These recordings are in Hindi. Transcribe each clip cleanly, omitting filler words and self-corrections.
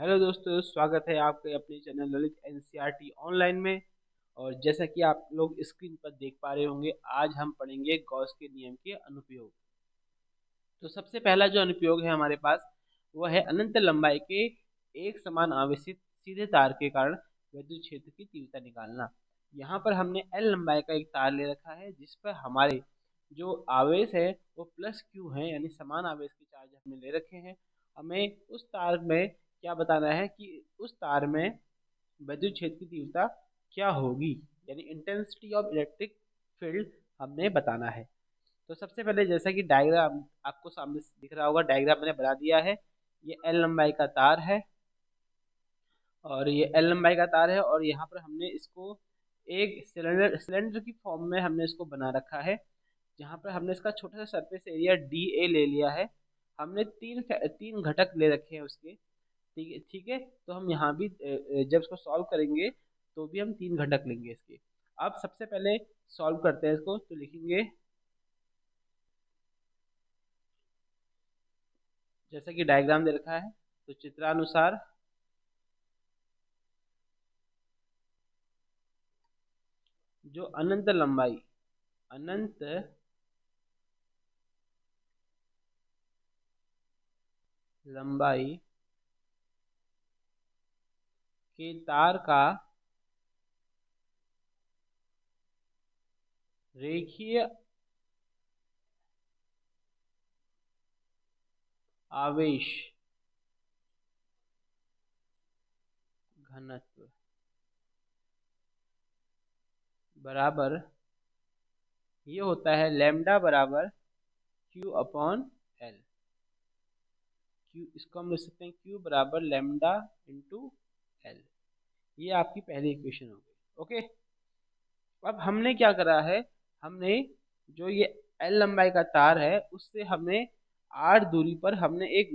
हेलो दोस्तों, स्वागत है आपके अपने चैनल ललित एनसीईआरटी ऑनलाइन में। और जैसा कि आप लोग स्क्रीन पर देख पा रहे होंगे, आज हम पढ़ेंगे गॉस के नियम के अनुप्रयोग। तो सबसे पहला जो अनुप्रयोग है हमारे पास वो है अनंत लंबाई के एक समान आवेशित सीधे तार के कारण विद्युत क्षेत्र की तीव्रता निकालना। यहाँ पर हमने एल लंबाई का एक तार ले रखा है जिस पर हमारे जो आवेश है वो प्लस क्यू है, यानी समान आवेश के चार्ज हमने ले रखे हैं। हमें उस तार में क्या बताना है कि उस तार में विद्युत क्षेत्र की तीव्रता क्या होगी, यानी इंटेंसिटी ऑफ इलेक्ट्रिक फील्ड हमने बताना है। तो सबसे पहले जैसा कि डायग्राम आपको सामने दिख रहा होगा, डायग्राम मैंने बना दिया है। ये एल लंबाई का तार है और ये एल लंबाई का तार है और यहाँ पर हमने इसको एक सिलेंडर सिलेंडर की फॉर्म में हमने इसको बना रखा है, जहाँ पर हमने इसका छोटा सा सरफेस एरिया डी ए ले लिया है। हमने तीन तीन घटक ले रखे हैं उसके। ठीक है, ठीक है। तो हम यहाँ भी जब इसको सॉल्व करेंगे तो भी हम तीन घटक लेंगे इसके। अब सबसे पहले सॉल्व करते हैं इसको, तो लिखेंगे जैसा कि डायग्राम दे रखा है, तो चित्रानुसार जो अनंत लंबाई के तार का रेखीय आवेश घनत्व बराबर ये होता है लैम्डा बराबर क्यू अपॉन एल। क्यू इसको हम लिख सकते हैं क्यू बराबर लैम्डा इंटू एल। ये आपकी पहली इक्वेशन हो गई। ओके, अब हमने क्या करा है, हमने जो ये एल लंबाई का तार है उससे हमने आर दूरी पर हमने एक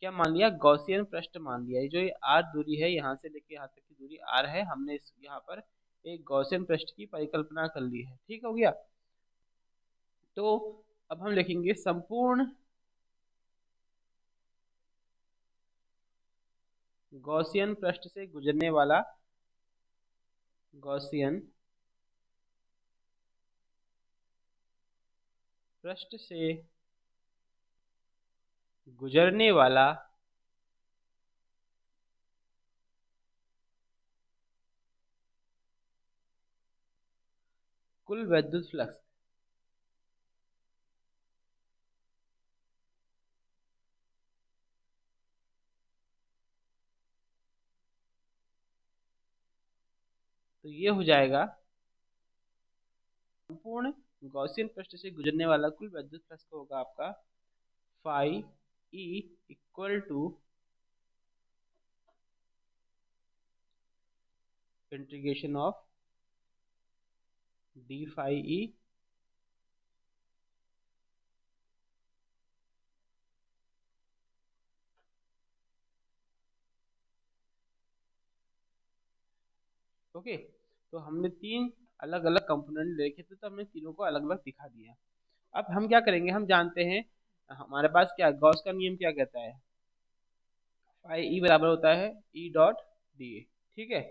क्या मान लिया, गॉसियन पृष्ठ मान लिया। ये जो ये आर दूरी है, यहाँ से लेके यहाँ तक की दूरी आर है, हमने इस यहाँ पर एक गॉसियन पृष्ठ की परिकल्पना कर ली है। ठीक हो गया। तो अब हम लिखेंगे संपूर्ण गॉसियन पृष्ठ से गुजरने वाला गॉसियन पृष्ठ से गुजरने वाला कुल विद्युत फ्लक्स। तो ये हो जाएगा संपूर्ण गॉसियन पृष्ठ से गुजरने वाला कुल विद्युत फ्लक्स होगा आपका phi E equal to integration of d phi E okay. तो हमने तीन अलग अलग कंपोनेंट देखे थे, तो हमने तीनों को अलग अलग दिखा दिया। अब हम क्या करेंगे, हम जानते हैं हमारे पास क्या गॉस का नियम क्या कहता है, फाई ई बराबर होता है ई डॉट डी ए। ठीक है,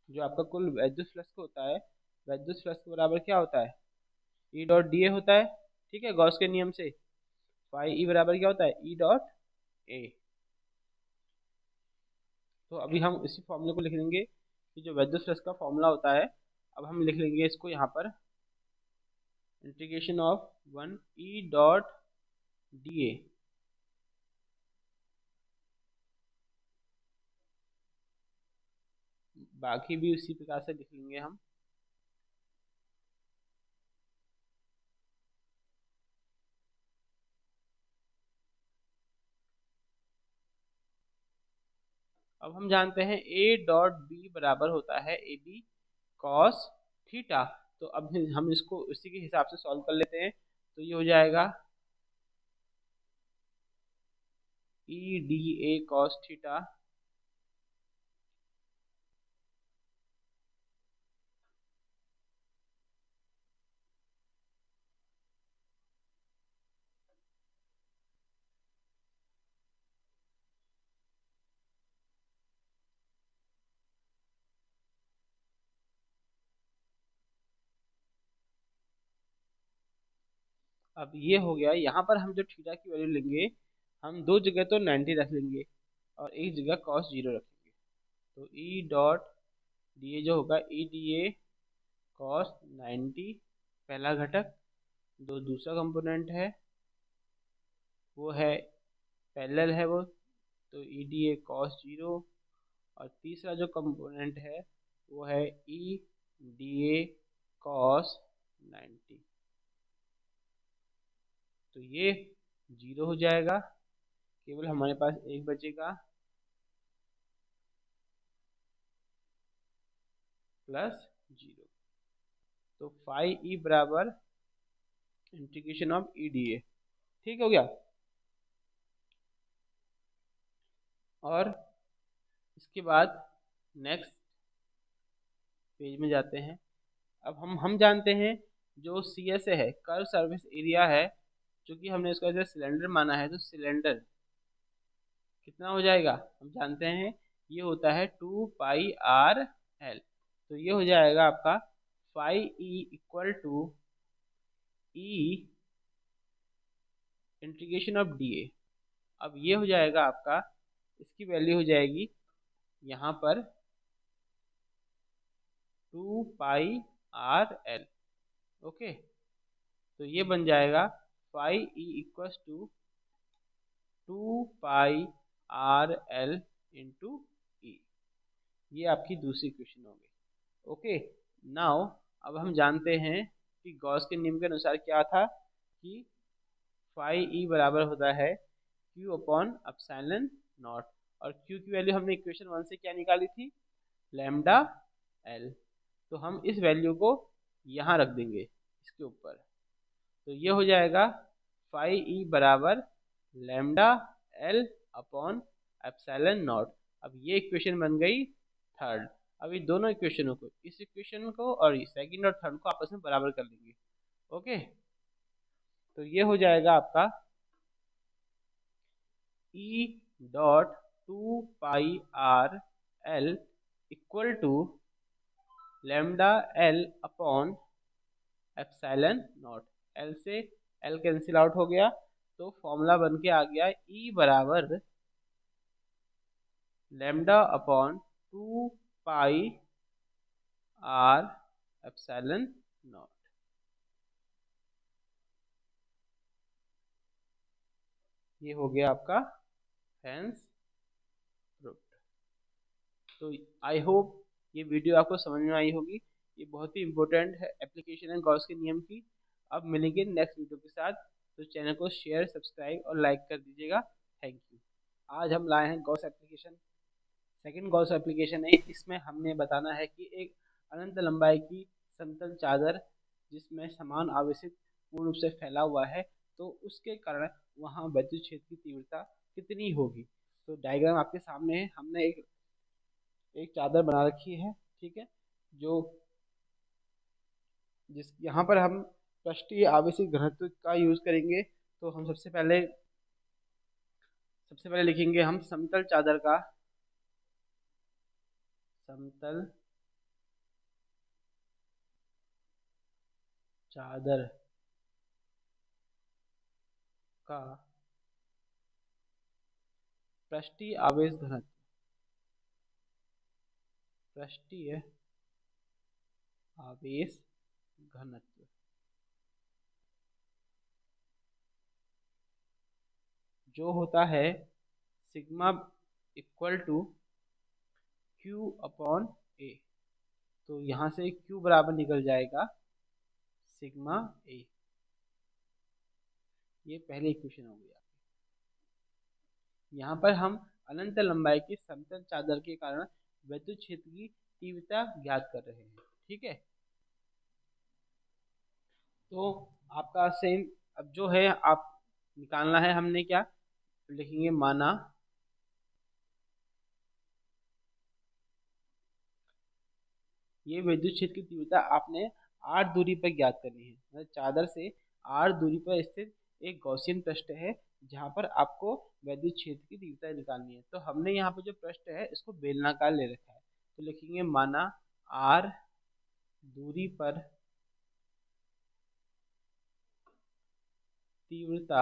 जो आपका कुल विद्युत फ्लक्स होता है, विद्युत फ्लक्स बराबर क्या होता है, ई डॉट डी ए होता है। ठीक है, गॉस के नियम से फाई ई बराबर क्या होता है, ई डॉट ए। तो अभी हम इसी फॉर्मूले को लिख लेंगे कि जो विद्युत फ्लक्स का फॉर्मूला होता है, अब हम लिख लेंगे इसको यहाँ पर integration of one E dot d ए। बाकी भी उसी प्रकार से लिख लेंगे हम। अब हम जानते हैं ए डॉट बी बराबर होता है ए बी कॉस थीटा। तो अब हम इसको उसी के हिसाब से सॉल्व कर लेते हैं। तो ये हो जाएगा ई डी ए कॉस थीटा अब ये हो गया। यहाँ पर हम जो थीटा की वैल्यू लेंगे, हम दो जगह तो 90 रख लेंगे और एक जगह cos 0 रखेंगे। तो ई डॉट डी ए जो होगा ई डी ए कॉस 90 पहला घटक, जो दूसरा कंपोनेंट है वो है पैरेलल है वो, तो ई डी ए कॉस 0, और तीसरा जो कंपोनेंट है वो है ई डी ए कॉस 90। तो ये 0 हो जाएगा, केवल हमारे पास एक बचेगा प्लस 0। तो फाई ई बराबर इंटीग्रेशन ऑफ ई डी ए। ठीक हो गया। और इसके बाद नेक्स्ट पेज में जाते हैं। अब हम जानते हैं जो सी एस है, कर्व सर्फेस एरिया है, चूंकि हमने इसको ऐसे सिलेंडर माना है, तो सिलेंडर कितना हो जाएगा हम जानते हैं, ये होता है 2 पाई आर एल। तो ये हो जाएगा आपका phi E equal to E integration of d A. अब ये हो जाएगा आपका, इसकी वैल्यू हो जाएगी यहाँ पर 2 पाई आर एल। ओके, तो ये बन जाएगा phi E equal to 2 pi are L into E. ये आपकी दूसरी इक्वेशन होगी। ओके, नाउ अब हम जानते हैं कि गॉस के नियम के अनुसार क्या था कि फाई ई बराबर होता है क्यू अपॉन एप्सिलॉन नॉट, और क्यू की वैल्यू हमने इक्वेशन 1 से क्या निकाली थी, लैम्डा एल। तो हम इस वैल्यू को यहाँ रख देंगे इसके ऊपर। तो ये हो जाएगा फाई ई बराबर lambda l upon epsilon not. अब ये इक्वेशन बन गई थर्ड। अभी दोनों इक्वेशनों को, इस इक्वेशन को और सेकंड और थर्ड को आपस में बराबर कर लेंगे। ओके, तो ये हो जाएगा आपका E dot 2 pi are l equal to lambda l upon epsilon not. L से एल कैंसिल आउट हो गया, तो फॉर्मूला बन के आ गया ई बराबर lambda upon 2 pi r epsilon not. ये हो गया आपका हेंस प्रूव्ड। तो आई होप ये वीडियो आपको समझ में आई होगी। ये बहुत ही इंपॉर्टेंट है, एप्लीकेशन है गॉस के नियम की। अब मिलेंगे नेक्स्ट वीडियो के साथ, तो चैनल को शेयर, सब्सक्राइब और लाइक कर दीजिएगा। Thank you. आज हम लाए हैं Gauss application, second Gauss application है। इसमें हमने बताना है कि एक अनंत लंबाई की समतल चादर जिसमें समान आवेशित पूर्ण रूप से फैला हुआ है, तो उसके कारण वहाँ विद्युत क्षेत्र की तीव्रता कितनी होगी। तो डायग्राम आपके सामने है। हमने एक चादर बना रखी है, ठीक है, जो जिस यहाँ पर हम पृष्ठीय आवेशित घनत्व का यूज करेंगे। तो हम सबसे पहले लिखेंगे हम समतल चादर का, समतल चादर का पृष्ठीय आवेश घनत्व, पृष्ठीय आवेश घनत्व जो होता है sigma equal to Q upon A. तो यहाँ से क्यू बराबर निकल जाएगा सिग्मा ए। ये पहली इक्वेशन हो गई। यहाँ पर हम अनंत लंबाई की समतल चादर के कारण विद्युत क्षेत्र की तीव्रता ज्ञात कर रहे हैं। ठीक है, तो आपका सेम अब जो है आप निकालना है, हमने क्या लिखेंगे, माना ये विद्युत क्षेत्र की तीव्रता आपने आर दूरी पर ज्ञात करनी है। मतलब चादर से आर दूरी पर स्थित एक गॉसियन पृष्ठ है जहाँ पर आपको विद्युत क्षेत्र की तीव्रता निकालनी है। तो हमने यहाँ पर जो पृष्ठ है इसको बेलनाकार ले रखा है। तो लिखेंगे माना आर दूरी पर तीव्रता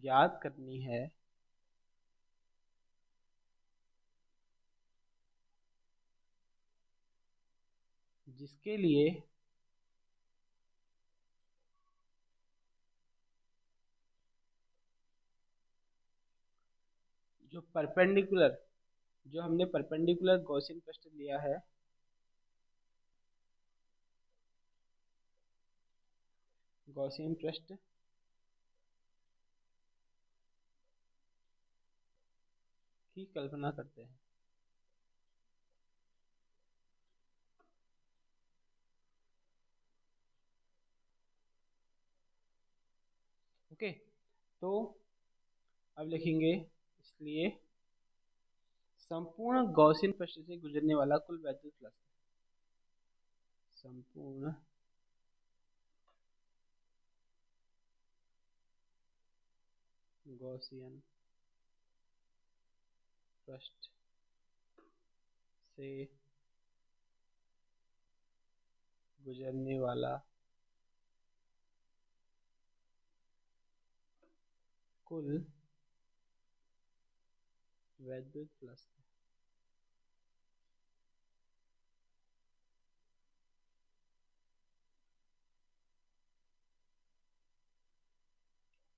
ज्ञात करनी है, जिसके लिए जो परपेंडिकुलर जो हमने परपेंडिकुलर गॉसियन पृष्ठ लिया है, गॉसियन पृष्ठ की कल्पना करते हैं। ओके, तो अब लिखेंगे, इसलिए संपूर्ण गॉसियन पृष्ठ से गुजरने वाला कुल वैद्युत फ्लक्स, संपूर्ण गॉसियन पृष्ठ से गुजरने वाला कुल वैद्युत फ्लक्स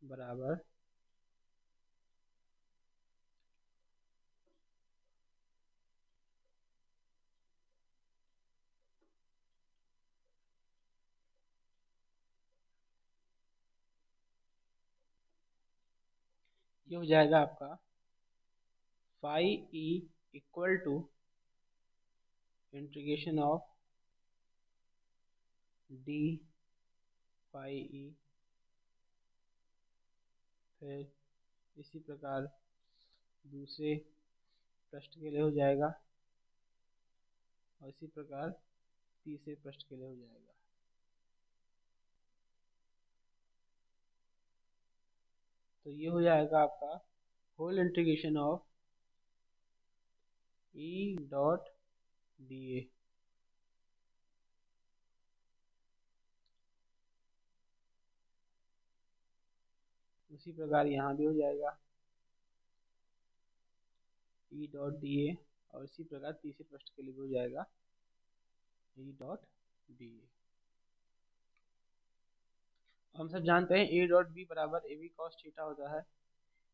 बराबर ये हो जाएगा आपका phi E equal to integration of d phi E, फिर इसी प्रकार दूसरे पृष्ठ के लिए हो जाएगा और इसी प्रकार तीसरे पृष्ठ के लिए हो जाएगा। तो ये हो जाएगा आपका whole integration of E dot d A, उसी प्रकार यहाँ भी हो जाएगा ई डॉट डी ए, और इसी प्रकार तीसरे पृष्ठ के लिए भी हो जाएगा ई डॉट डी ए। हम सब जानते हैं ए डॉट बी बराबर ए बी कॉस थीटा होता है,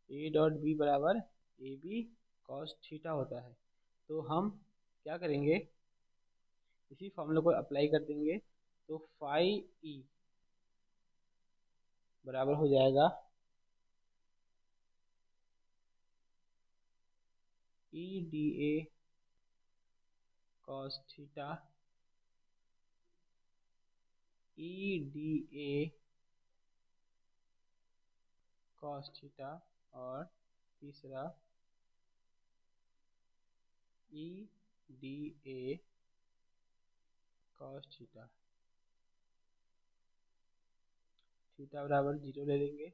ए डॉट बी बराबर ए बी कॉस थीटा होता है। तो हम क्या करेंगे, इसी फॉर्मूले को अप्लाई कर देंगे, तो फाई ई बराबर हो जाएगा ई d A cos theta, E d A cos theta, और तीसरा ई d A cos theta. Theta बराबर 0 ले लेंगे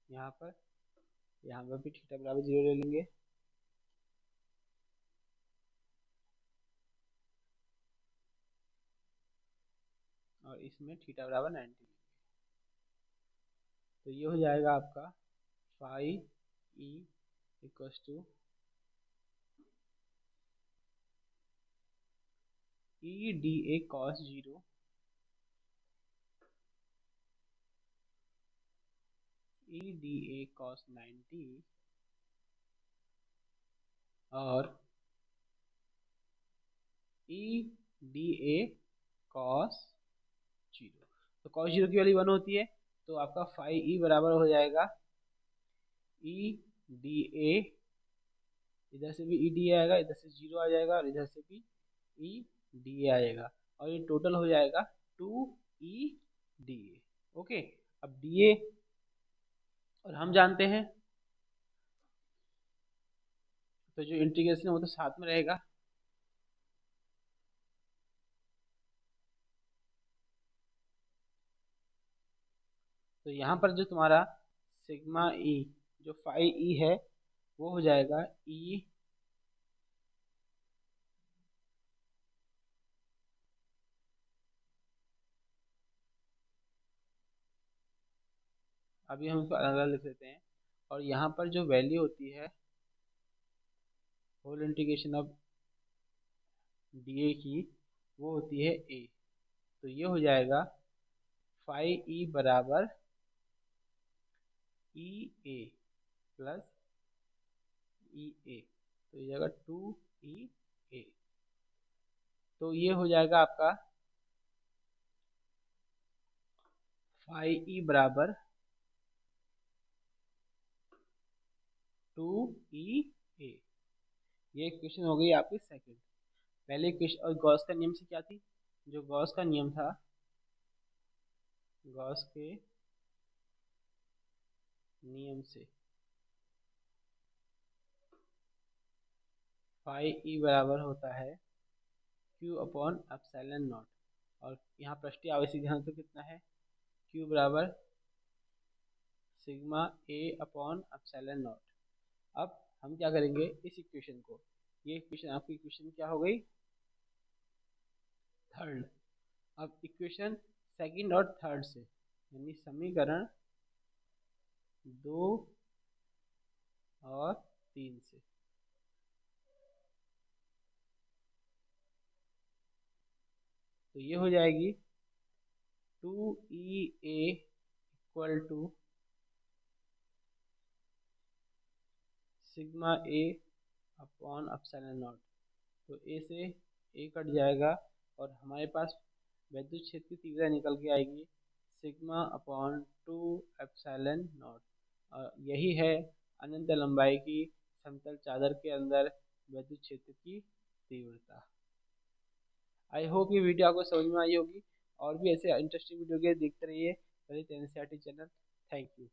यहाँ पर भी थीटा बराबर 0 ले लेंगे, और इसमें थीटा बराबर 90। तो ये हो जाएगा आपका phi E equals to E d A cos 0, E d A cos 90, और ई डी ए कॉस 0। तो कॉस 0 की वैल्यू 1 होती है, तो आपका फाई ई बराबर हो जाएगा ई डी ए, इधर से भी ई डी ए आएगा, इधर से 0 आ जाएगा, और इधर से भी ई डी ए आएगा, और ये टोटल हो जाएगा 2 ई डी ए। ओके, अब डी ए और हम जानते हैं, तो जो इंटीग्रेशन है वो तो साथ में रहेगा। तो यहाँ पर जो तुम्हारा सिग्मा ई, जो फाई ई है, वो हो जाएगा ई अभी हम इसको अलग अलग लिख लेते हैं। और यहाँ पर जो वैल्यू होती है whole integration of d A की, वो होती है ए। तो ये हो जाएगा फाइव ई बराबर ई ए प्लस ई ए, तो ये जाएगा टू ई ए। तो ये हो जाएगा आपका फाइव ई बराबर टू ई ए। ये इक्वेशन हो गई आपकी सेकंड। पहले इक्वेशन और गॉस का नियम से क्या थी, जो गॉस का नियम था, गॉस के नियम से फाइव ई बराबर होता है क्यू अपॉन एप्सिलॉन नॉट। और यहाँ पृष्ठीय आवेशित घनत्व कितना है, क्यू बराबर sigma A upon epsilon not. अब हम क्या करेंगे इस इक्वेशन को, ये इक्वेशन आपकी इक्वेशन क्या हो गई, थर्ड। अब इक्वेशन सेकंड और थर्ड से, यानी समीकरण 2 और 3 से, तो ये हो जाएगी two E A equal to sigma A upon epsilon not. तो ए से ए कट जाएगा और हमारे पास विद्युत क्षेत्र की तीव्रता निकल के आएगी sigma upon two epsilon not. और यही है अनंत लंबाई की समतल चादर के अंदर विद्युत क्षेत्र की तीव्रता। आई होप ये वीडियो आपको समझ में आई होगी। और भी ऐसे इंटरेस्टिंग वीडियो के देखते रहिए Lalit NCERT channel. Thank you.